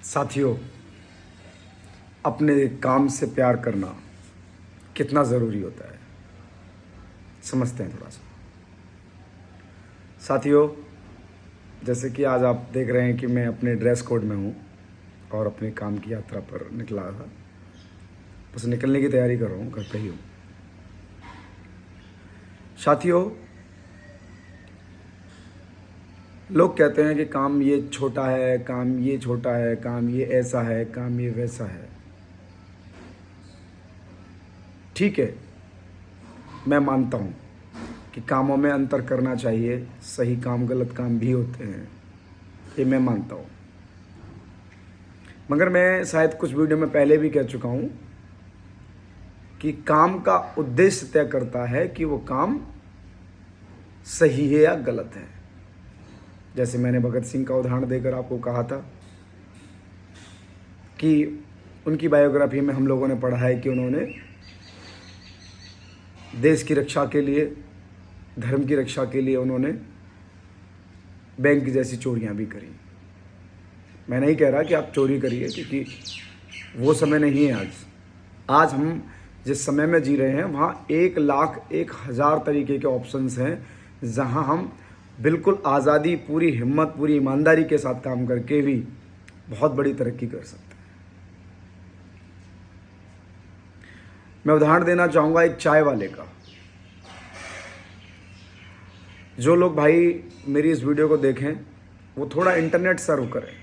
साथियों, अपने काम से प्यार करना कितना ज़रूरी होता है समझते हैं थोड़ा सा। साथियों, जैसे कि आज आप देख रहे हैं कि मैं अपने ड्रेस कोड में हूँ और अपने काम की यात्रा पर निकला था। बस निकलने की तैयारी कर रहा हूँ, घर पे ही हूँ। साथियों, लोग कहते हैं कि काम ये छोटा है, काम ये छोटा है, काम ये ऐसा है, काम ये वैसा है। ठीक है, मैं मानता हूँ कि कामों में अंतर करना चाहिए। सही काम गलत काम भी होते हैं, ये मैं मानता हूँ। मगर मैं शायद कुछ वीडियो में पहले भी कह चुका हूँ कि काम का उद्देश्य तय करता है कि वो काम सही है या गलत है। जैसे मैंने भगत सिंह का उदाहरण देकर आपको कहा था कि उनकी बायोग्राफी में हम लोगों ने पढ़ा है कि उन्होंने देश की रक्षा के लिए, धर्म की रक्षा के लिए उन्होंने बैंक जैसी चोरियां भी करी। मैं नहीं कह रहा कि आप चोरी करिए, क्योंकि वो समय नहीं है आज हम जिस समय में जी रहे हैं वहाँ 1,01,000 तरीके के ऑप्शंस हैं, जहाँ हम बिल्कुल आज़ादी, पूरी हिम्मत, पूरी ईमानदारी के साथ काम करके भी बहुत बड़ी तरक्की कर सकते हैं। मैं उदाहरण देना चाहूँगा एक चाय वाले का। जो लोग भाई मेरी इस वीडियो को देखें वो थोड़ा इंटरनेट सर्व करें।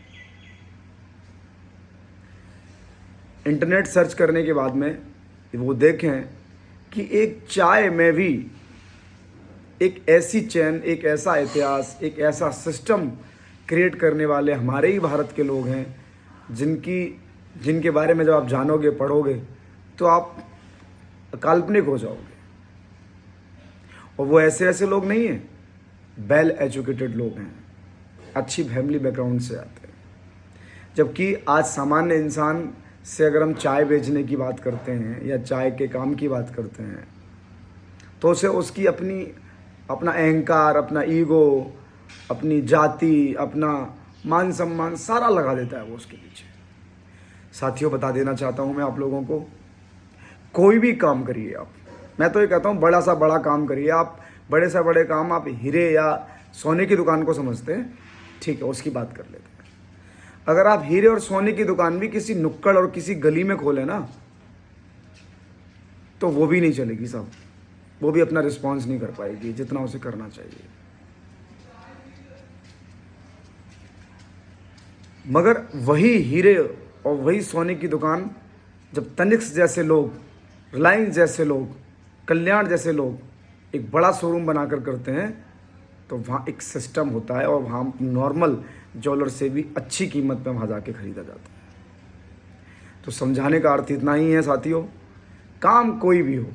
इंटरनेट सर्च करने के बाद में वो देखें कि एक चाय में भी एक ऐसी चेन, एक ऐसा इतिहास, एक ऐसा सिस्टम क्रिएट करने वाले हमारे ही भारत के लोग हैं, जिनके बारे में जब आप जानोगे, पढ़ोगे तो आप काल्पनिक हो जाओगे। और वो ऐसे ऐसे लोग नहीं हैं, वेल एजुकेटेड लोग हैं, अच्छी फैमिली बैकग्राउंड से आते हैं। जबकि आज सामान्य इंसान से अगर हम चाय बेचने की बात करते हैं या चाय के काम की बात करते हैं तो उसे उसकी अपना अहंकार, अपना ईगो, अपनी जाति, अपना मान सम्मान सारा लगा देता है वो उसके पीछे। साथियों, बता देना चाहता हूँ मैं आप लोगों को, कोई भी काम करिए आप, मैं तो ये कहता हूँ बड़ा सा बड़ा काम करिए आप। बड़े से बड़े काम आप हीरे या सोने की दुकान को समझते हैं, ठीक है, उसकी बात कर लेते हैं। अगर आप हीरे और सोने की दुकान भी किसी नुक्कड़ और किसी गली में खोले ना, तो वो भी नहीं चलेगी साहब, वो भी अपना रिस्पॉन्स नहीं कर पाएगी जितना उसे करना चाहिए। मगर वही हीरे और वही सोने की दुकान जब तनिष्क जैसे लोग, रिलायंस जैसे लोग, कल्याण जैसे लोग एक बड़ा शोरूम बनाकर करते हैं तो वहाँ एक सिस्टम होता है और वहाँ नॉर्मल ज्वेलर से भी अच्छी कीमत पे वहाँ जाके खरीदा जाता है। तो समझाने का अर्थ इतना ही है साथियों, काम कोई भी हो,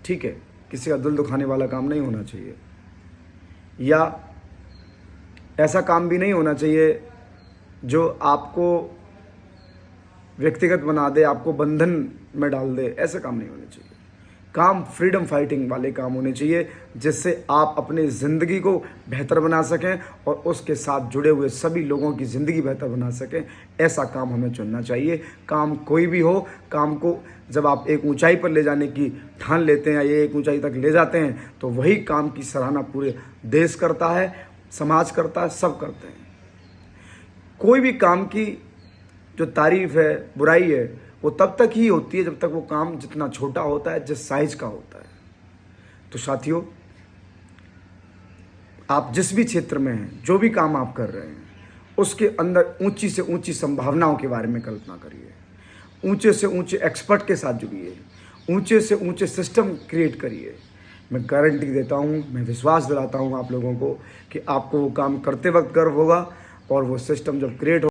ठीक है, किसी का दिल दुखाने वाला काम नहीं होना चाहिए, या ऐसा काम भी नहीं होना चाहिए जो आपको व्यक्तिगत बना दे, आपको बंधन में डाल दे। ऐसे काम नहीं होने चाहिए। काम फ्रीडम फाइटिंग वाले काम होने चाहिए, जिससे आप अपनी ज़िंदगी को बेहतर बना सकें और उसके साथ जुड़े हुए सभी लोगों की ज़िंदगी बेहतर बना सकें। ऐसा काम हमें चुनना चाहिए। काम कोई भी हो, काम को जब आप एक ऊंचाई पर ले जाने की ठान लेते हैं या ये एक ऊंचाई तक ले जाते हैं तो वही काम की सराहना पूरे देश करता है, समाज करता है, सब करते हैं। कोई भी काम की जो तारीफ़ है, बुराई है, वो तब तक ही होती है जब तक वो काम जितना छोटा होता है, जिस साइज का होता है। तो साथियों, आप जिस भी क्षेत्र में हैं, जो भी काम आप कर रहे हैं, उसके अंदर ऊंची से ऊंची संभावनाओं के बारे में कल्पना करिए। ऊंचे से ऊंचे एक्सपर्ट के साथ जुड़िए, ऊंचे से ऊंचे सिस्टम क्रिएट करिए। मैं गारंटी देता हूँ, मैं विश्वास दिलाता हूँ आप लोगों को कि आपको वो काम करते वक्त गर्व होगा और वो सिस्टम जब क्रिएट